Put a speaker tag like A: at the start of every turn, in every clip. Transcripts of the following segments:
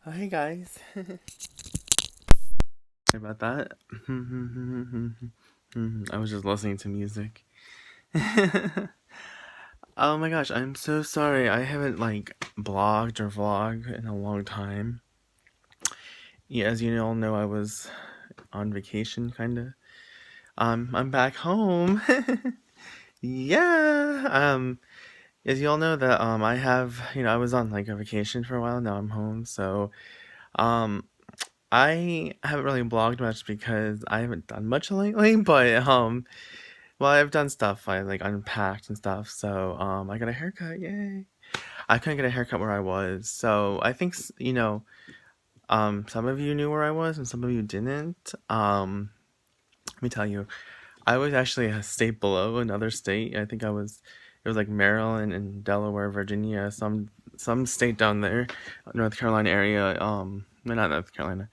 A: Hey guys. Sorry about that. I was just listening to music. Oh my gosh, I'm so sorry. I haven't blogged or vlogged in a long time. Yeah, as you all know, I was on vacation kinda. I'm back home. Yeah. As you all know that I have, I was on a vacation for a while. Now I'm home. So, um I haven't really blogged much because I haven't done much lately, but well, I've done stuff. I unpacked and stuff. So I got a haircut. Yay! I couldn't get a haircut where I was, so I think some of you knew where I was and some of you didn't. Let me tell you, I was actually a state below, another state. I think it was like Maryland and Delaware, Virginia, some state down there, North Carolina area. No, not North Carolina.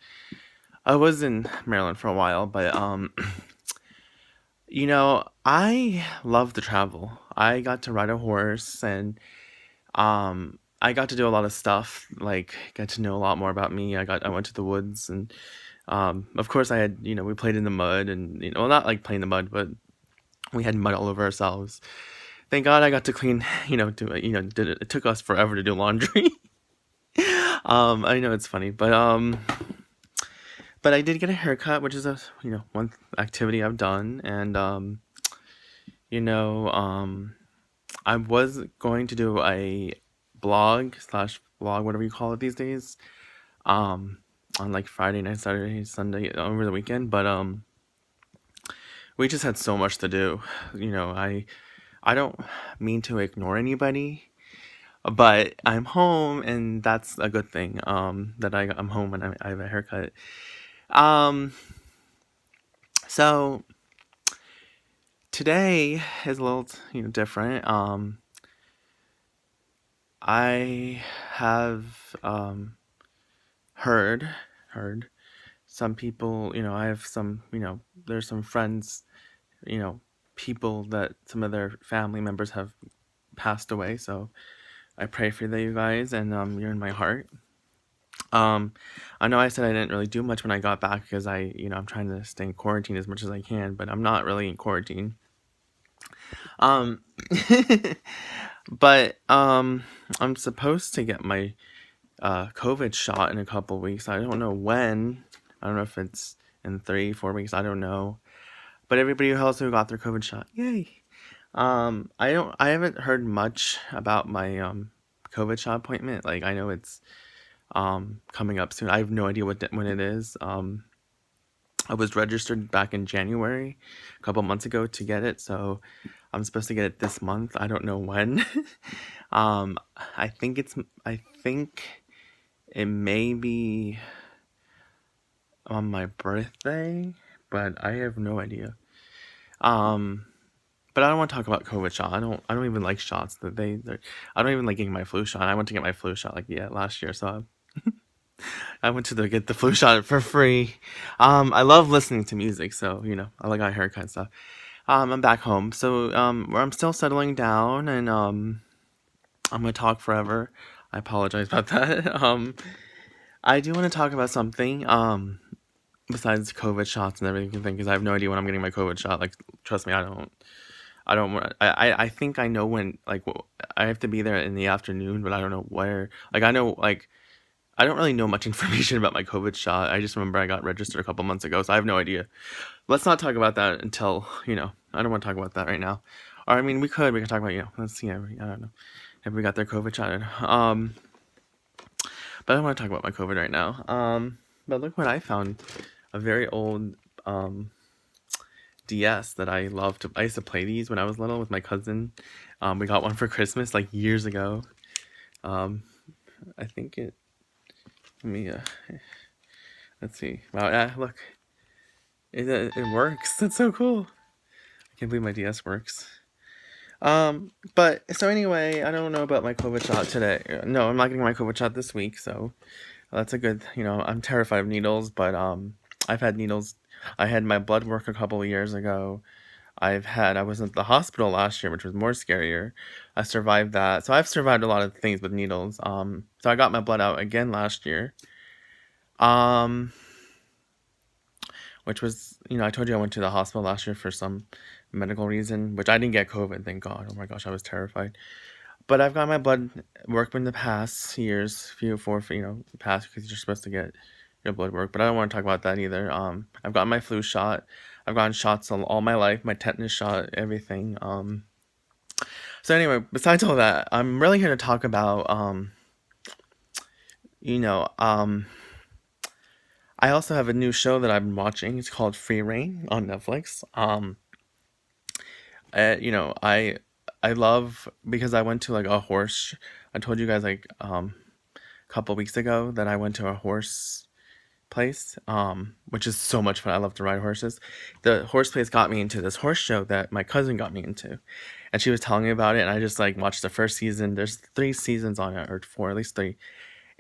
A: I was in Maryland for a while, but I love to travel. I got to ride a horse and I got to do a lot of stuff, like got to know a lot more about me. I went to the woods and of course I had, we played in the mud and well, not like playing in the mud, but we had mud all over ourselves. Thank God I got to clean, do did it took us forever to do laundry. I know it's funny, but I did get a haircut, which is one activity I've done, and you know, I was going to do a blog slash vlog, whatever you call it these days, um, on like Friday night, Saturday, Sunday, over the weekend, but we just had so much to do. I don't mean to ignore anybody, but I'm home, and that's a good thing. That I'm home and I have a haircut. Um, so today is a little, different. I have heard heard some people, I have some, there's some friends, you know, people that some of their family members have passed away. So I pray for you guys, and you're in my heart. Um, I know I said I didn't really do much when I got back because I'm trying to stay in quarantine as much as I can, but I'm not really in quarantine. Um, but I'm supposed to get my COVID shot in a couple weeks. I don't know when. I don't know if it's in 3, 4 weeks. I don't know. But everybody else who got their COVID shot, yay! I haven't heard much about my COVID shot appointment. Like I know it's coming up soon. I have no idea when it is. I was registered back in January, a couple months ago to get it, so I'm supposed to get it this month. I don't know when. um, I think it may be on my birthday, but I have no idea. Um, but I don't want to talk about COVID shot. I don't even like shots. I don't even like getting my flu shot. I went to get my flu shot last year, so I went to get the flu shot for free. I love listening to music, so I like our haircut and stuff. I'm back home, so where I'm still settling down, and I'm gonna talk forever. I apologize about that. I do want to talk about something. Besides COVID shots and everything, because I have no idea when I'm getting my COVID shot. Like, trust me, I don't. I don't. I think I know when. I have to be there in the afternoon, but I don't know where. Like, I know. Like, I don't really know much information about my COVID shot. I just remember I got registered a couple months ago, so I have no idea. Let's not talk about that until I don't want to talk about that right now. Or I mean, we could. We could talk about Let's see. I don't know. If we got their COVID shot. But I don't want to talk about my COVID right now. But look what I found. A very old DS that I love to. I used to play these when I was little with my cousin. We got one for Christmas like years ago. Um, I think it. Let me. Let's see. Wow. Look. It works. That's so cool. I can't believe my DS works. But so anyway, I don't know about my COVID shot today. No, I'm not getting my COVID shot this week, so that's a good. I'm terrified of needles, but I've had needles. I had my blood work a couple of years ago. I was in the hospital last year, which was more scarier. I survived that, so I've survived a lot of things with needles. So I got my blood out again last year. Um, which was, I told you I went to the hospital last year for some medical reason, which I didn't get COVID, thank God. Oh my gosh, I was terrified. But I've got my blood work in the past years, past, because you're supposed to get your blood work. But I don't want to talk about that either. I've gotten my flu shot. I've gotten shots all my life, my tetanus shot, everything. So anyway, besides all that, I'm really here to talk about, you know, um, I also have a new show that I've been watching. It's called Rein on Netflix. I love because I went to like a horse. I told you guys like a couple weeks ago that I went to a horse place, which is so much fun. I love to ride horses. The horse place got me into this horse show that my cousin got me into, and she was telling me about it. And I just like watched the first season. There's 3 seasons on it, or 4, at least 3,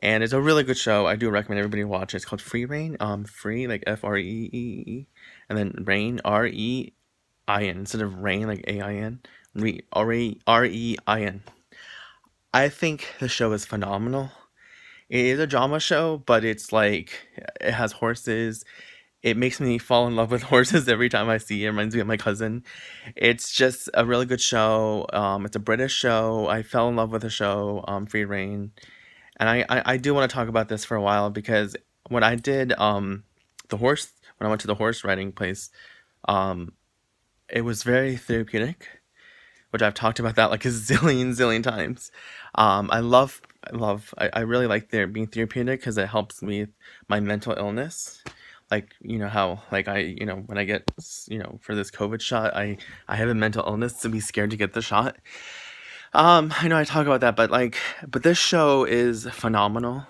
A: and it's a really good show. I do recommend everybody watch it. It's called Free Rein. Free like Freee, and then Rain Rein instead of rain like AIN. Rein. I think the show is phenomenal. It is a drama show, but it's like it has horses. It makes me fall in love with horses every time I see it. It reminds me of my cousin. It's just a really good show. It's a British show. I fell in love with the show, Free Rein. And I do want to talk about this for a while because when I did when I went to the horse riding place, um, it was very therapeutic, which I've talked about that like a zillion times. I really like being therapeutic because it helps me with my mental illness. Like, how, like, when I get, for this COVID shot, I have a mental illness to be scared to get the shot. I know I talk about that, but this show is phenomenal.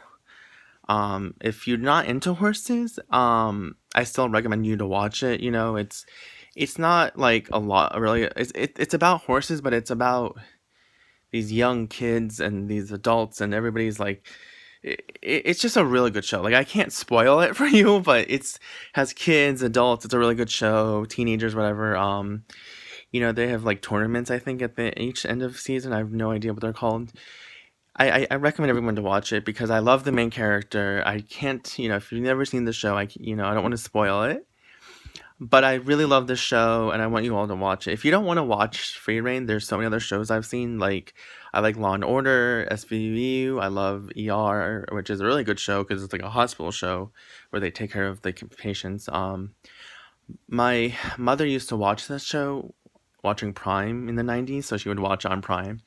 A: If you're not into horses, I still recommend you to watch it. It's not like a lot, really. It's about horses, but it's about these young kids and these adults, and everybody's like, it's just a really good show. Like, I can't spoil it for you, but has kids, adults. It's a really good show, teenagers, whatever. They have like tournaments, I think, at each end of season. I have no idea what they're called. I recommend everyone to watch it because I love the main character. I can't, if you've never seen the show, I don't want to spoil it. But I really love this show, and I want you all to watch it. If you don't want to watch Free Rein, there's so many other shows I've seen. Like, I like Law and Order, SVU. I love ER, which is a really good show because it's like a hospital show where they take care of the patients. My mother used to watch this show, watching Prime in the 90s, so she would watch on Prime.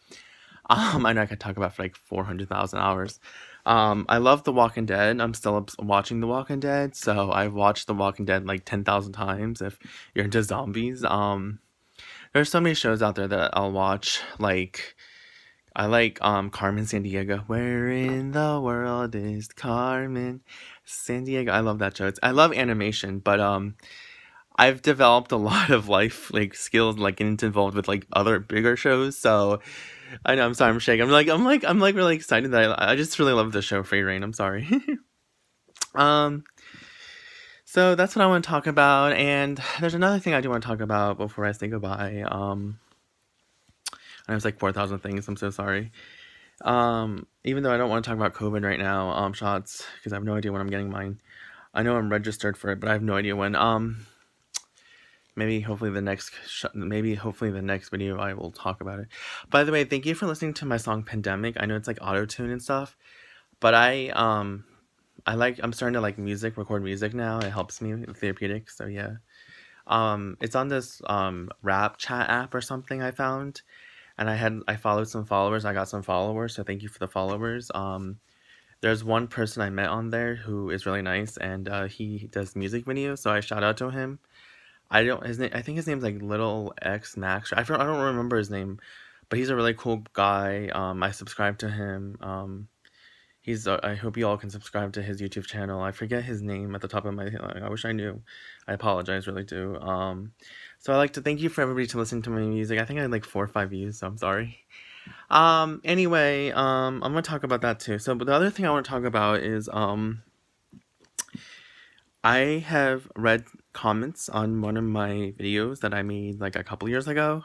A: I know I could talk about it for like 400,000 hours. I love The Walking Dead. I'm still watching The Walking Dead, so I've watched The Walking Dead like 10,000 times if you're into zombies. There's so many shows out there that I'll watch. Like, I like Carmen Sandiego. Where in the world is Carmen Sandiego? I love that show. I love animation, but I've developed a lot of life like skills, like getting involved with like other bigger shows. So I know, I'm sorry, I'm shaking. I'm like really excited that I just really love the show Free Rein. I'm sorry. um, so that's what I want to talk about, and there's another thing I do want to talk about before I say goodbye. And it's like 4,000 things. I'm so sorry. Even though I don't want to talk about COVID right now, shots, because I have no idea when I'm getting mine. I know I'm registered for it, but I have no idea when. Hopefully the next video I will talk about it. By the way, thank you for listening to my song Pandemic. I know it's like auto-tune and stuff, but I'm starting to like record music now. It helps me with therapeutic, so yeah. It's on this rap chat app or something I found, and I followed some followers. I got some followers, so thank you for the followers. There's one person I met on there who is really nice, and he does music videos, so I shout out to him. I think his name's like Little X Max. I don't remember his name, but he's a really cool guy. I subscribe to him. I hope you all can subscribe to his YouTube channel. I forget his name at the top of my head. I wish I knew. I apologize, really do. So I like to thank you for everybody to listen to my music. I think I had like 4 or 5 views, so I'm sorry. Anyway, I'm gonna talk about that too. So, but the other thing I want to talk about is I have read comments on one of my videos that I made like a couple years ago.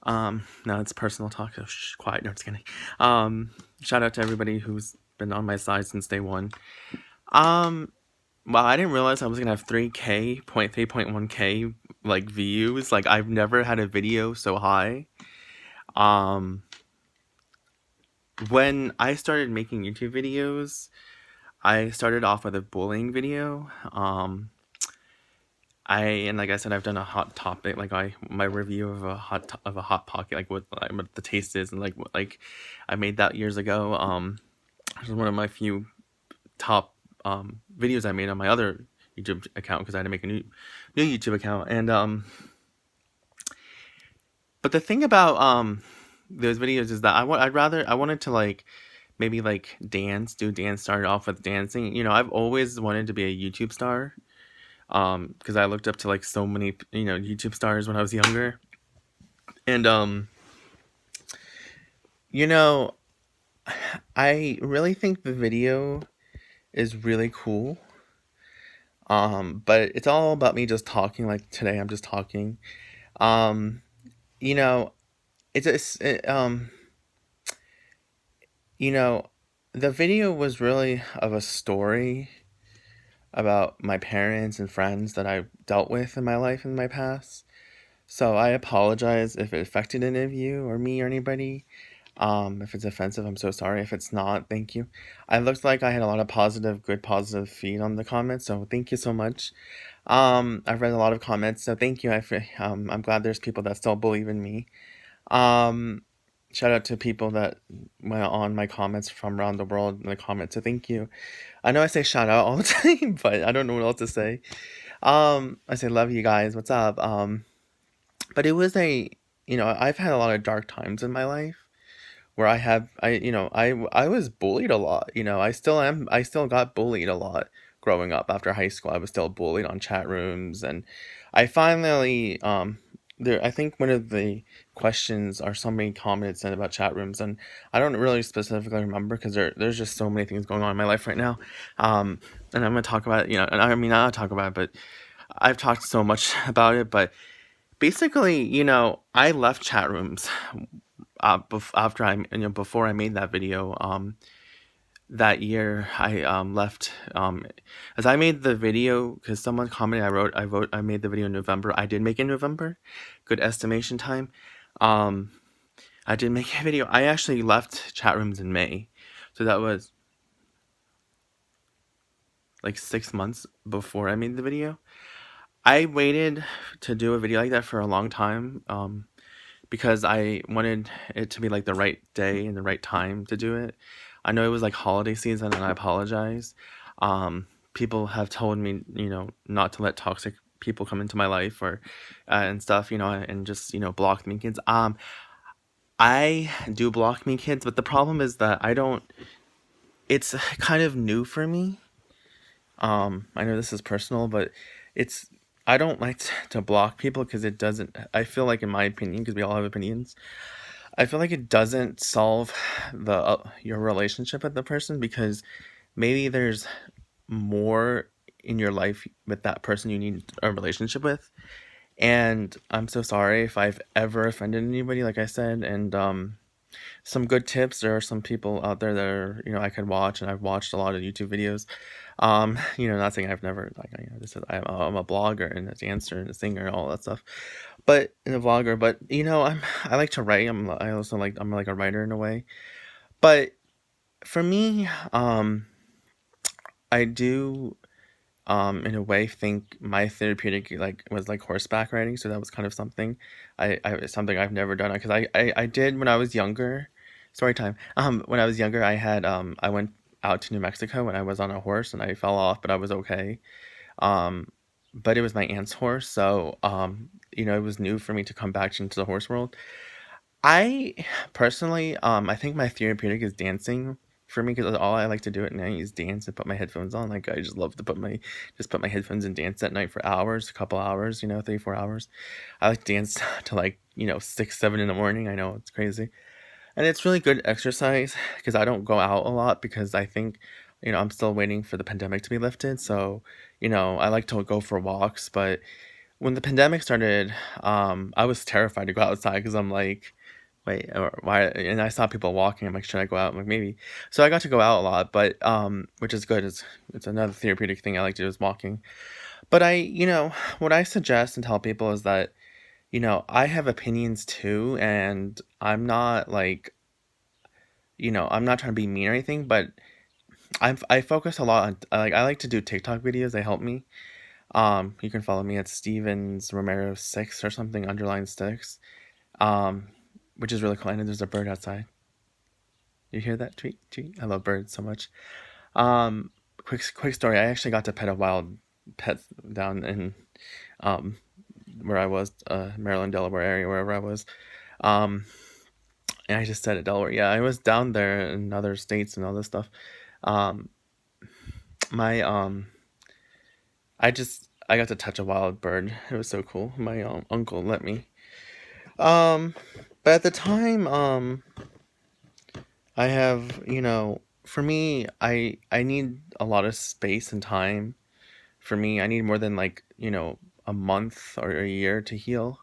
A: Now it's personal talk, so shh, quiet. No, just kidding. Shout out to everybody who's been on my side since day one. Um, well, I didn't realize I was gonna have 3K, 3.1K like views. Like I've never had a video so high. Um, when I started making YouTube videos, I started off with a bullying video. And like I said, I've done a hot topic, like my review of a hot pocket, like what the taste is, and like I made that years ago. It was one of my few top videos I made on my other YouTube account because I had to make a new YouTube account. And but the thing about those videos is that I wanted to like maybe like do dance, start off with dancing. I've always wanted to be a YouTube star. Because I looked up to like so many YouTube stars when I was younger. And you know I really think the video is really cool. But it's all about me just talking. Like today I'm just talking. um you know it's you know the video was really of a story about my parents and friends that I dealt with in my life in my past. So I apologize if it affected any of you or me or anybody. If it's offensive, I'm so sorry. If it's not, thank you. I looked like I had a lot of good positive feed on the comments, so thank you so much. I've read a lot of comments, so thank you. I'm glad there's people that still believe in me. Um, Shout out to people that went on my comments from around the world in the comments, so thank you. I know I say shout out all the time, but I don't know what else to say. I say love you guys. What's up? But it was I've had a lot of dark times in my life where I was bullied a lot. I still got bullied a lot growing up. After high school, I was still bullied on chat rooms. And I finally I think one of the questions or somebody commented said about chat rooms, and I don't really specifically remember because there's just so many things going on in my life right now. And I'm gonna talk about it, and I mean not talk about it, but I've talked so much about it. But basically, I left chat rooms after before I made that video. That year I left, as I made the video because someone commented. I made the video in November. I did make it in November. Good estimation time. um I did make a video. I actually left chat rooms in May, so that was like 6 months before I made the video. I waited to do a video like that for a long time, because I wanted it to be like the right day and the right time to do it. I know it was like holiday season, and I apologize. People have told me, not to let toxic people come into my life or and stuff, and just block me kids. I do block me kids, but the problem is that I don't. It's kind of new for me. I know this is personal, but it's I don't like to block people because it doesn't. I feel like, in my opinion, because we all have opinions, I feel like it doesn't solve the your relationship with the person, because maybe there's more in your life with that person you need a relationship with. And I'm so sorry if I've ever offended anybody, like I said. And some good tips. There are some people out there that I could watch, and I've watched a lot of YouTube videos. Not saying I've never like this is I'm a blogger and a dancer and a singer and all that stuff, but in a vlogger. But I like to write. I'm like a writer in a way. But for me, I do in a way think my therapeutic like was like horseback riding. So that was kind of something something I've never done, because I did when I was younger. Story time. When I was younger, I went out to New Mexico when I was on a horse, and I fell off, but I was okay. um but it was my aunt's horse, so it was new for me to come back into the horse world. I personally, I think my therapeutic is dancing for me, because all I like to do at night is dance and put my headphones on. Like I just love to put my headphones and dance at night for hours, a couple hours, 3, 4 hours. I like to dance to like 6, 7 in the morning. I know it's crazy, and it's really good exercise because I don't go out a lot because I think I'm still waiting for the pandemic to be lifted. So I like to go for walks, but when the pandemic started, I was terrified to go outside because I'm like, wait, or why? And I saw people walking. I'm like, should I go out? I'm like, maybe. So I got to go out a lot, but which is good. It's another therapeutic thing I like to do is walking. But what I suggest and tell people is that I have opinions too, and I'm not like I'm not trying to be mean or anything, but I focus a lot on like I like to do TikTok videos. They help me. You can follow me at Stevens Romero 6 or something underline sticks. Um, which is really cool. I know there's a bird outside. You hear that? Tweet, tweet. I love birds so much. Quick story. I actually got to pet a wild pet down in um where I was, Maryland, Delaware area, wherever I was. Um, and I just said it, Delaware. Yeah, I was down there in other states and all this stuff. Um, my I got to touch a wild bird. It was so cool. My uncle let me. Um, but at the time, I have, for me, I need a lot of space and time. For me, I need more than like, a month or a year to heal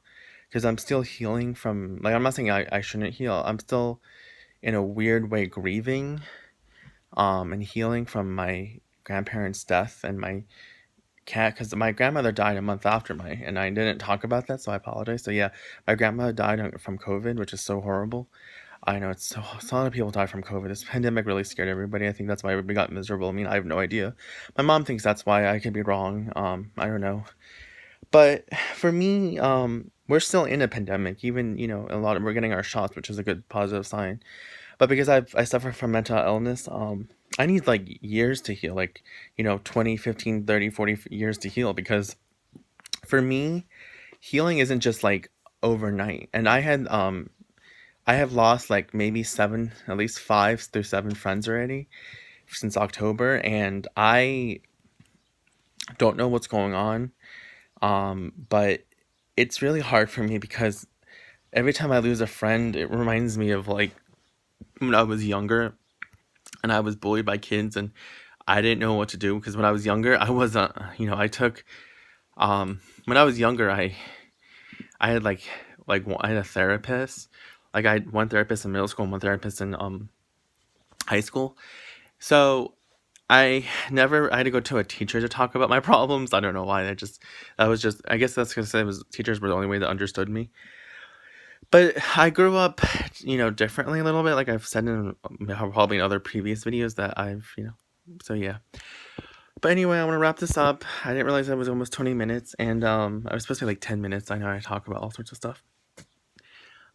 A: because I'm still healing from like I'm not saying I shouldn't heal. I'm still in a weird way grieving and healing from my grandparents' death and my cat because my grandmother died a month after my and I didn't talk about that, so I apologize. So yeah, my grandmother died from COVID, which is so horrible. I know it's a lot of people die from COVID. This pandemic really scared everybody. I think that's why everybody got miserable. I mean, I have no idea. My mom thinks that's why. I could be wrong. I don't know. But for me, we're still in a pandemic. Even we're getting our shots, which is a good positive sign. But because I suffer from mental illness, I need like years to heal, like 20, 15, 30, 40 years to heal because for me, healing isn't just like overnight. And I have lost like maybe seven, at least 5 through 7 friends already since October, and I don't know what's going on. But it's really hard for me because every time I lose a friend, it reminds me of like when I was younger and I was bullied by kids and I didn't know what to do because when I was younger, I wasn't, I took, when I was younger, I had I had a therapist. Like I had one therapist in middle school and one therapist in high school. So I had to go to a teacher to talk about my problems. I don't know why. That was just, I guess that's because it was teachers were the only way that understood me. But I grew up, differently a little bit. Like I've said in probably in other previous videos that so yeah. But anyway, I want to wrap this up. I didn't realize it was almost 20 minutes, and I was supposed to be like 10 minutes. I know I talk about all sorts of stuff.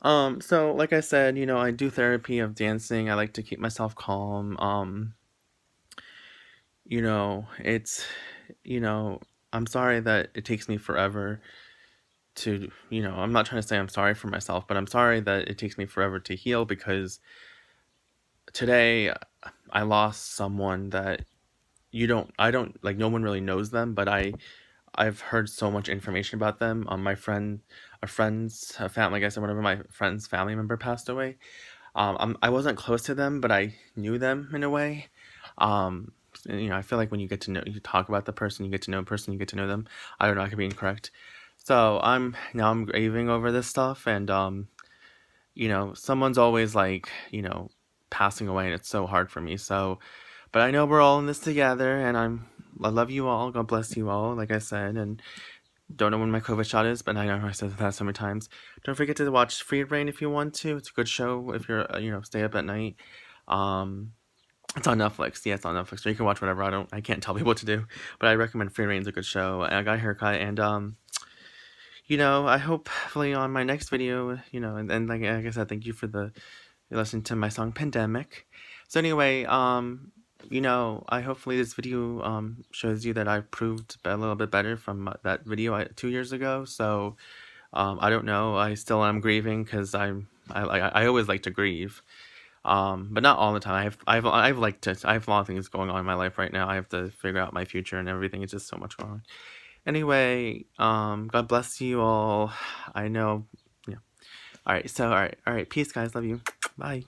A: So like I said, I do therapy of dancing. I like to keep myself calm. It's, you know, I'm sorry that it takes me forever to, I'm not trying to say I'm sorry for myself, but I'm sorry that it takes me forever to heal because today I lost someone that I don't, like, no one really knows them, but I've heard so much information about them. A family, like I said, whenever my friend's family member passed away, I wasn't close to them, but I knew them in a way. I feel like when you get to know, you talk about the person, you get to know a person, you get to know them. I don't know, I could be incorrect. So I'm grieving over this stuff, and someone's always like, passing away, and it's so hard for me. So, but I know we're all in this together, and I love you all. God bless you all, like I said, and don't know when my COVID shot is, but I know I said that so many times. Don't forget to watch Free Rein if you want to. It's a good show if you're, stay up at night. Um, it's on Netflix. Yeah, it's on Netflix. So you can watch whatever. I can't tell people what to do, but I recommend Free Reign's a good show. I got a haircut, and I hope hopefully on my next video, and like I said, thank you for listening to my song Pandemic. So anyway, I hopefully this video shows you that I proved a little bit better from that video 2 years ago. So I don't know. I still am grieving because I always like to grieve. But not all the time. I have a lot of things going on in my life right now. I have to figure out my future and everything. It's just so much going on. Anyway, God bless you all. I know. Yeah. All right. So all right. Peace, guys. Love you. Bye.